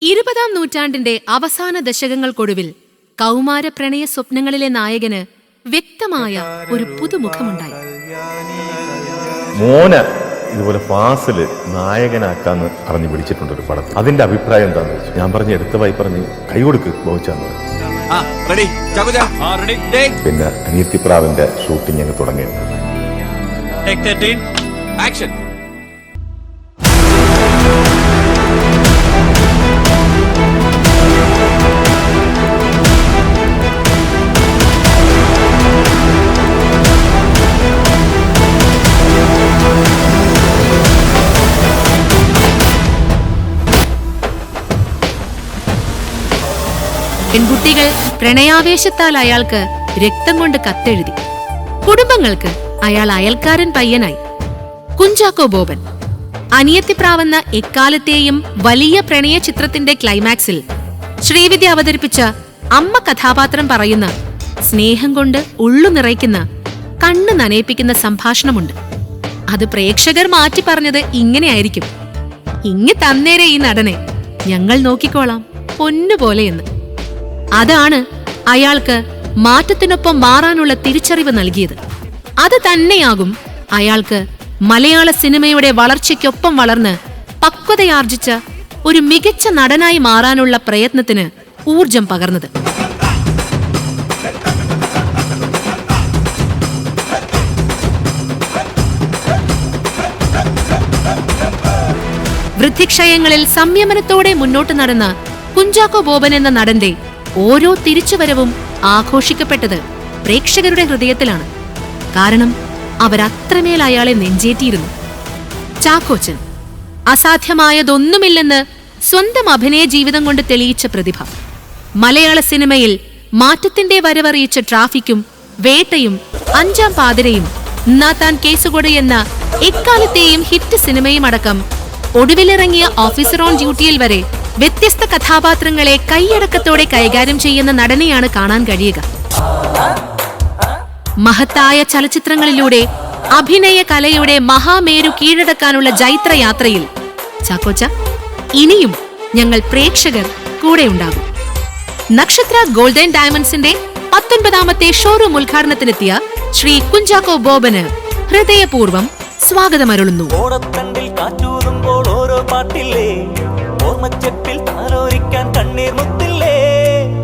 20-ാം നൂറ്റാണ്ടിന്റെ അവസാന ദശകങ്ങൾക്കൊടുവിൽ കൗമാര പ്രണയ സ്വപ്നങ്ങളിലെ നായകന് വ്യക്തമായ ഒരു പുതുമുഖമുണ്ടായി. മോനെ ഇതുപോലെ ഫാസില് നായകനാക്കാന്ന് അറിഞ്ഞു പിടിച്ചിട്ടുണ്ട് ഒരു പടത്തിൽ. അതിന്റെ അഭിപ്രായം എന്താന്ന് വെച്ചു ഞാൻ പറഞ്ഞ് എടുത്തവായി പറഞ്ഞ് കൈ കൊടുക്ക് ബോച്ചാന്ന് പറഞ്ഞു. പിന്നെ അനിയത്തിപ്രാവിന്റെ ഷൂട്ടിംഗ് അങ്ങ് തുടങ്ങിയത്. പെൺകുട്ടികൾ പ്രണയാവേശത്താൽ അയാൾക്ക് രക്തം കൊണ്ട് കത്തെഴുതി. കുടുംബങ്ങൾക്ക് അയാൾ അയൽക്കാരൻ പയ്യനായി. കുഞ്ചാക്കോ ബോബൻ അനിയത്തിപ്രാവെന്ന എക്കാലത്തെയും വലിയ പ്രണയ ചിത്രത്തിന്റെ ക്ലൈമാക്സിൽ ശ്രീവിദ്യ അവതരിപ്പിച്ച അമ്മ കഥാപാത്രം പറയുന്ന സ്നേഹം കൊണ്ട് ഉള്ളു നിറയ്ക്കുന്ന കണ്ണ് നനയിപ്പിക്കുന്ന സംഭാഷണമുണ്ട്. അത് പ്രേക്ഷകർ മാറ്റി പറഞ്ഞത് ഇങ്ങനെയായിരിക്കും: ഇങ്ങ് തന്നേരെ ഈ നടനെ, ഞങ്ങൾ നോക്കിക്കോളാം പൊന്നുപോലെയെന്ന്. അതാണ് അയാൾക്ക് മാറ്റത്തിനൊപ്പം മാറാനുള്ള തിരിച്ചറിവ് നൽകിയത്. അത് തന്നെയാകും അയാൾക്ക് മലയാള സിനിമയുടെ വളർച്ചയ്ക്കൊപ്പം വളർന്ന് പക്വതയാർജിച്ച ഒരു മികച്ച നടനായി മാറാനുള്ള പ്രയത്നത്തിന് ഊർജം പകർന്നത്. വൃദ്ധിക്ഷയങ്ങളിൽ സംയമനത്തോടെ മുന്നോട്ട് നടന്ന കുഞ്ചാക്കോ ബോബൻ എന്ന നടന്റെ ഓരോ തിരിച്ചുവരവും ആഘോഷിക്കപ്പെട്ടത് പ്രേക്ഷകരുടെ ഹൃദയത്തിലാണ്. കാരണം അവരത്രമേൽ അയാളെ നെഞ്ചേറ്റിയിരുന്നു. ചാക്കോച്ചൻ അസാധ്യമായതൊന്നുമില്ലെന്ന് സ്വന്തം അഭിനയ ജീവിതം കൊണ്ട് തെളിയിച്ച പ്രതിഭ. മലയാള സിനിമയിൽ മാറ്റത്തിന്റെ വരവറിയിച്ച ട്രാഫിക്കും വേട്ടയും അഞ്ചാം പാതിരയും നാത്താൻ കേസുകൊട് എന്ന എക്കാലത്തെയും ഹിറ്റ് സിനിമയും അടക്കം ഒടുവിലിറങ്ങിയ ഓഫീസർ ഓൺ ഡ്യൂട്ടിയിൽ വരെ വ്യത്യസ്ത കഥാപാത്രങ്ങളെ കൈയടക്കത്തോടെ കൈകാര്യം ചെയ്യുന്ന നടനെയാണ് കാണാൻ കഴിയുക. മഹത്തായ ചലച്ചിത്രങ്ങളിലൂടെ അഭിനയ കലയുടെ മഹാമേരു കീഴടക്കാനുള്ള ജൈത്രയാത്രയിൽ ചാക്കോച്ച ഇനിയും ഞങ്ങൾ പ്രേക്ഷകർ കൂടെയുണ്ടാകും. നക്ഷത്ര ഗോൾഡൻ ഡയമണ്ട്സിന്റെ 19ാമത്തെ ഷോറൂം ഉദ്ഘാടനത്തിനെത്തിയ ശ്രീ കുഞ്ചാക്കോ ബോബന് ഹൃദയപൂർവ്വം സ്വാഗതമരുളുന്നു. ഓരോ പാട്ടില്ലേ ഓർമ്മച്ചെപ്പിൽ താലോലിക്കാൻ കണ്ണീർ മുത്തിൽ